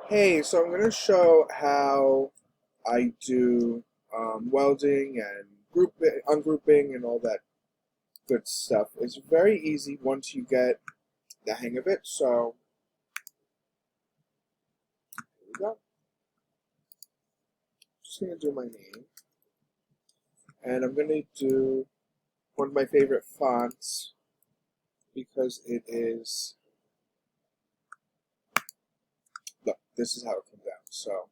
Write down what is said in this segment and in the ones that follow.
Hey, so I'm going to show how I do welding and ungrouping and all that good stuff. It's very easy once you get the hang of it. So here we go. Just going to do my name, and I'm going to do one of my favorite fonts because it is. Look, this is how it comes out. So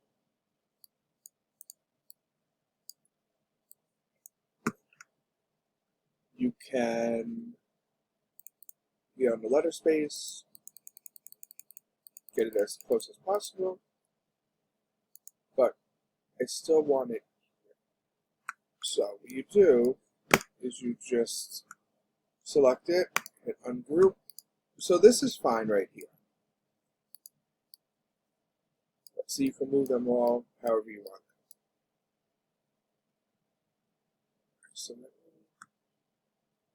you can be on the letter space, get it as close as possible, but I still want it. So what you do is you just select it, hit ungroup. So this is fine right here. So you can move them all however you want. So I'm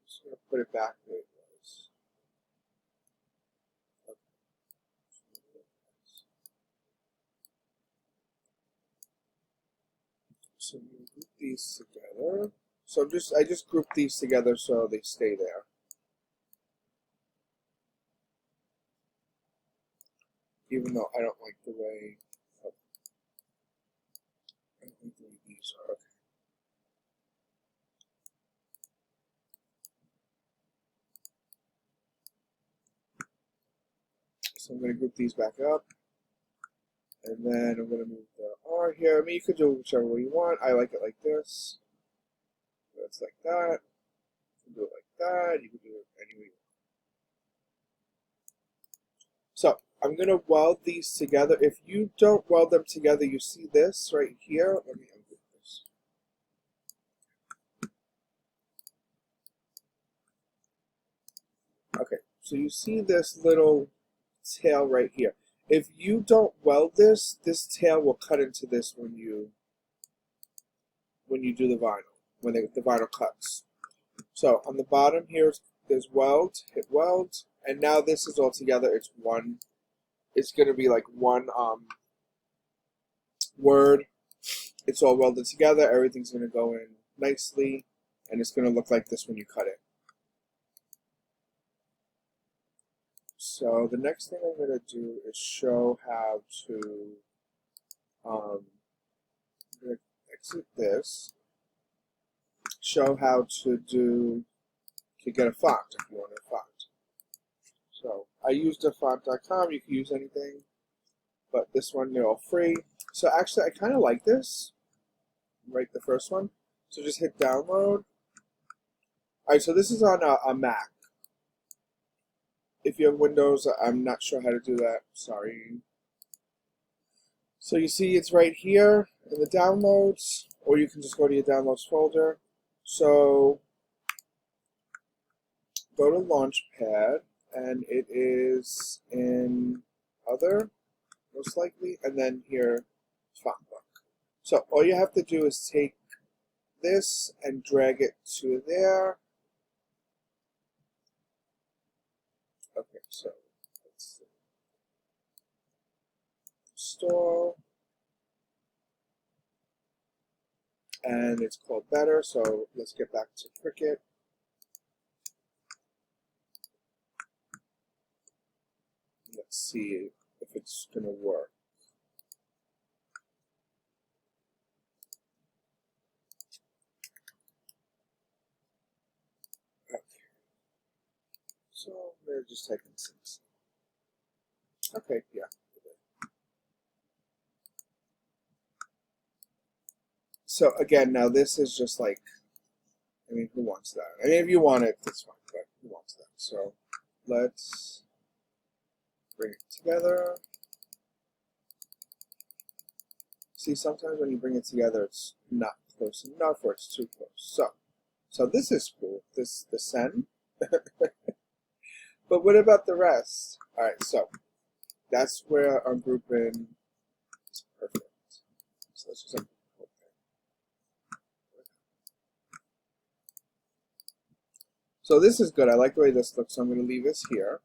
just going to put it back where it was. So you group these together. So I just grouped these together so they stay there. Even though I don't like the way these are. Okay. So I'm going to group these back up. And then I'm going to move the R here. I mean, you could do it whichever way you want. I like it like this. So it's like that. You can do it like that. You can do it any way you want. So I'm going to weld these together. If you don't weld them together, you see this right here. Let me undo this. Okay, so you see this little tail right here. If you don't weld this, this tail will cut into this when you do the vinyl, when the vinyl cuts. So on the bottom here, there's weld, hit weld, and now this is all together. It's one. It's going to be like one word. It's all welded together. Everything's going to go in nicely, and it's going to look like this when you cut it. So the next thing I'm going to do is show how to I'm going to exit this. Show how to get a font if you want a font. So I used dafont.com. You can use anything, but this one they're all free. So actually, I kind of like this. Right, the first one. So just hit download. All right, so this is on a Mac. If you have Windows, I'm not sure how to do that. Sorry. So you see it's right here in the downloads, or you can just go to your downloads folder. So go to Launchpad, and it is in Other, most likely, and then here, Font Book. So all you have to do is take this and drag it to there. Okay, so let's install, and it's called Better. So let's get back to Cricut. Let's see if it's gonna work. Okay, so we're just typing 6. Okay, yeah. So again, now this is just like, I mean, who wants that? I mean, if you want it, that's fine, but who wants that? So let's bring it together. See, sometimes when you bring it together, it's not close enough or it's too close. So this is cool, the send. But what about the rest? All right, so that's where our grouping is perfect. So let's just So this is good. I like the way this looks. So I'm going to leave this here.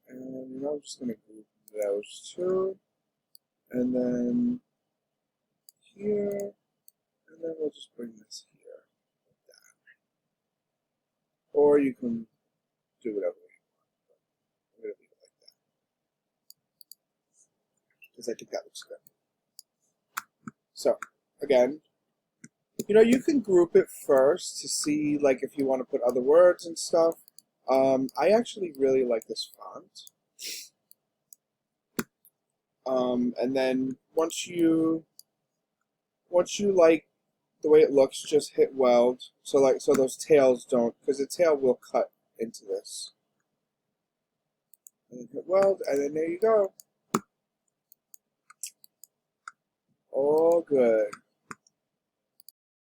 And I'm just going to group those two. and then here, and then we'll just bring this here, like that. Or you can do whatever you want. I'm going to leave it like that, because I think that looks good. So, again, you know, you can group it first to see, like, if you want to put other words and stuff. I actually really like this font. And then once you like the way it looks, just hit weld. So those tails don't, because the tail will cut into this. And then hit weld, and then there you go. All good.